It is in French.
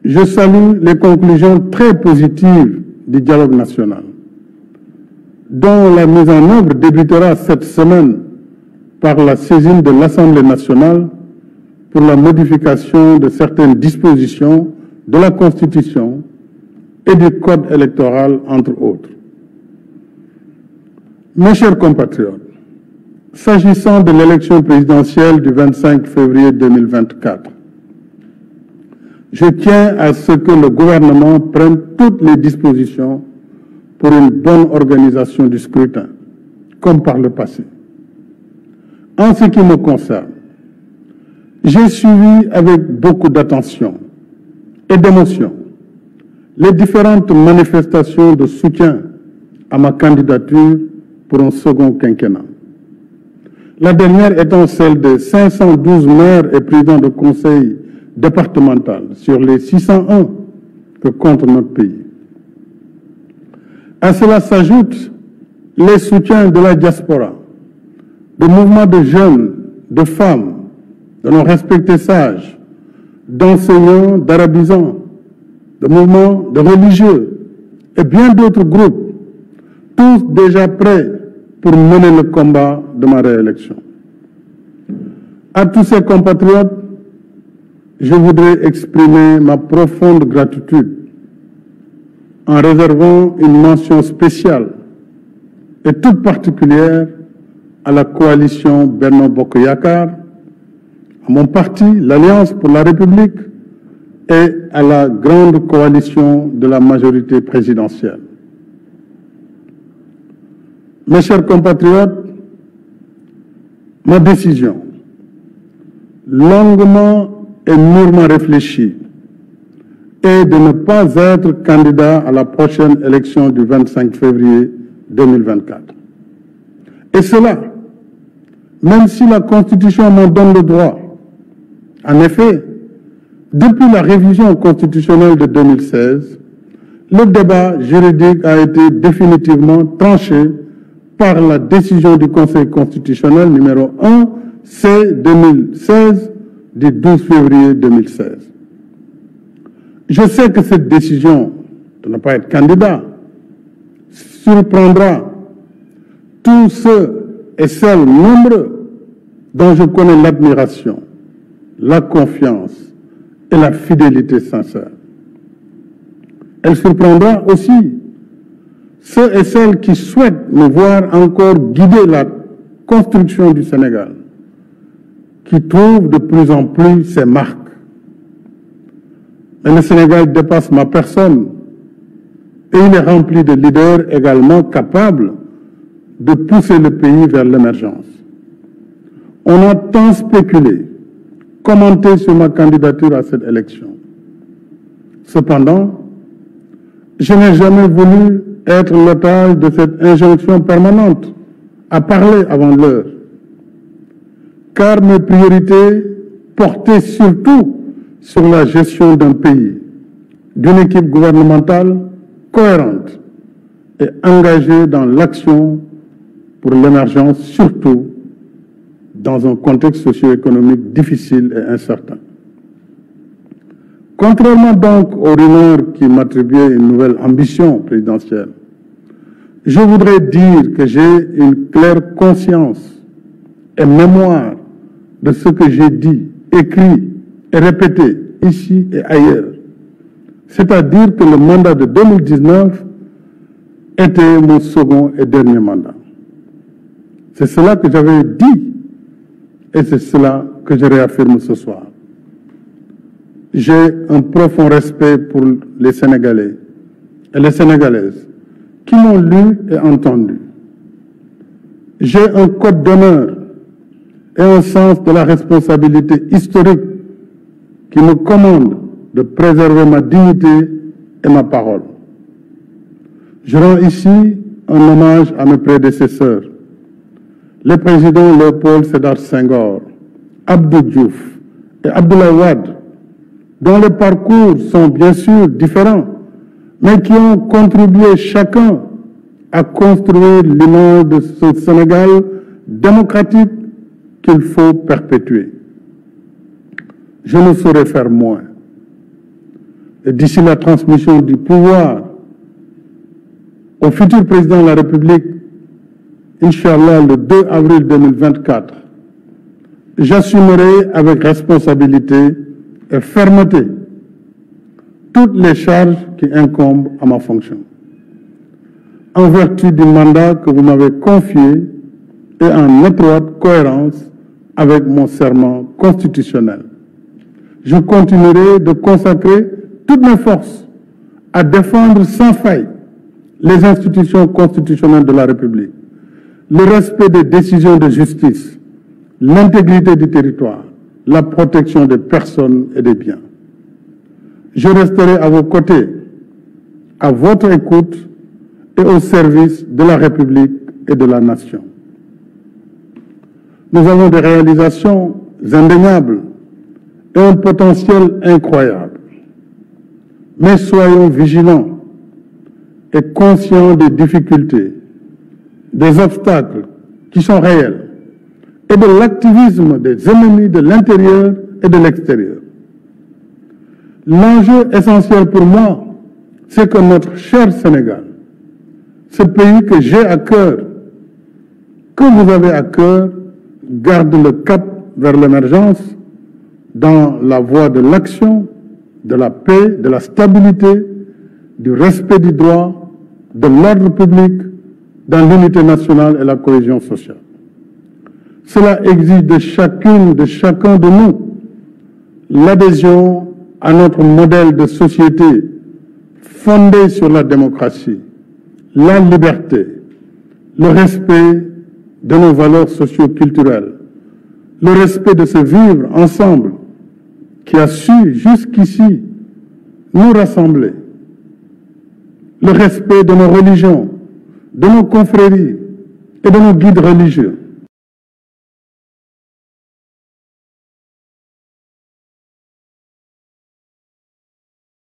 je salue les conclusions très positives du dialogue national, dont la mise en œuvre débutera cette semaine par la saisine de l'Assemblée nationale pour la modification de certaines dispositions de la Constitution et du Code électoral, entre autres. Mes chers compatriotes, s'agissant de l'élection présidentielle du 25 février 2024, je tiens à ce que le gouvernement prenne toutes les dispositions pour une bonne organisation du scrutin, comme par le passé. En ce qui me concerne, j'ai suivi avec beaucoup d'attention et d'émotion les différentes manifestations de soutien à ma candidature pour un second quinquennat. La dernière étant celle de 512 maires et présidents de conseil départemental sur les 601 que compte notre pays. À cela s'ajoutent les soutiens de la diaspora, de mouvements de jeunes, de femmes, de nos respectés sages, d'enseignants, d'arabisants, de mouvements de religieux et bien d'autres groupes, tous déjà prêts pour mener le combat de ma réélection. À tous ces compatriotes, je voudrais exprimer ma profonde gratitude en réservant une mention spéciale et toute particulière à la coalition Benno Bokk Yakaar, à mon parti, l'Alliance pour la République, et à la grande coalition de la majorité présidentielle. Mes chers compatriotes, ma décision, longuement et mûrement réfléchie, est de ne pas être candidat à la prochaine élection du 25 février 2024. Et cela, même si la Constitution m'en donne le droit. En effet, depuis la révision constitutionnelle de 2016, le débat juridique a été définitivement tranché par la décision du Conseil constitutionnel numéro 1 C-2016 du 12 février 2016. Je sais que cette décision de ne pas être candidat surprendra tous ceux et celles nombreux dont je connais l'admiration, la confiance et la fidélité sincère. Elle surprendra aussi ceux et celles qui souhaitent me voir encore guider la construction du Sénégal, qui trouvent de plus en plus ses marques. Mais le Sénégal dépasse ma personne et il est rempli de leaders également capables de pousser le pays vers l'émergence. On a tant spéculé, commenté sur ma candidature à cette élection. Cependant, je n'ai jamais voulu être l'otage de cette injonction permanente à parler avant l'heure, car mes priorités portaient surtout sur la gestion d'un pays, d'une équipe gouvernementale cohérente et engagée dans l'action pour l'émergence, surtout dans un contexte socio-économique difficile et incertain. Contrairement donc aux rumeurs qui m'attribuaient une nouvelle ambition présidentielle, je voudrais dire que j'ai une claire conscience et mémoire de ce que j'ai dit, écrit et répété ici et ailleurs. C'est-à-dire que le mandat de 2019 était mon second et dernier mandat. C'est cela que j'avais dit et c'est cela que je réaffirme ce soir. J'ai un profond respect pour les Sénégalais et les Sénégalaises qui m'ont lu et entendu. J'ai un code d'honneur et un sens de la responsabilité historique qui me commande de préserver ma dignité et ma parole. Je rends ici un hommage à mes prédécesseurs, les présidents Léopold Sédar Senghor, Abdou Diouf et Abdoulaye Wade, dont les parcours sont bien sûr différents, mais qui ont contribué chacun à construire l'image de ce Sénégal démocratique qu'il faut perpétuer. Je ne saurais faire moins. et d'ici la transmission du pouvoir au futur président de la République, Inch'Allah, le 2 avril 2024, j'assumerai avec responsabilité et fermeté toutes les charges qui incombent à ma fonction, en vertu du mandat que vous m'avez confié et en étroite cohérence avec mon serment constitutionnel. Je continuerai de consacrer toutes mes forces à défendre sans faille les institutions constitutionnelles de la République, le respect des décisions de justice, l'intégrité du territoire, la protection des personnes et des biens. Je resterai à vos côtés, à votre écoute et au service de la République et de la nation. Nous avons des réalisations indéniables et un potentiel incroyable. Mais soyons vigilants et conscients des difficultés, des obstacles qui sont réels et de l'activisme des ennemis de l'intérieur et de l'extérieur. L'enjeu essentiel pour moi, c'est que notre cher Sénégal, ce pays que j'ai à cœur, que vous avez à cœur, garde le cap vers l'émergence dans la voie de l'action, de la paix, de la stabilité, du respect du droit, de l'ordre public, dans l'unité nationale et la cohésion sociale. Cela exige de chacune, de chacun de nous, l'adhésion à notre modèle de société fondé sur la démocratie, la liberté, le respect de nos valeurs socio-culturelles, le respect de ce vivre ensemble qui a su jusqu'ici nous rassembler, le respect de nos religions, de nos confréries et de nos guides religieux,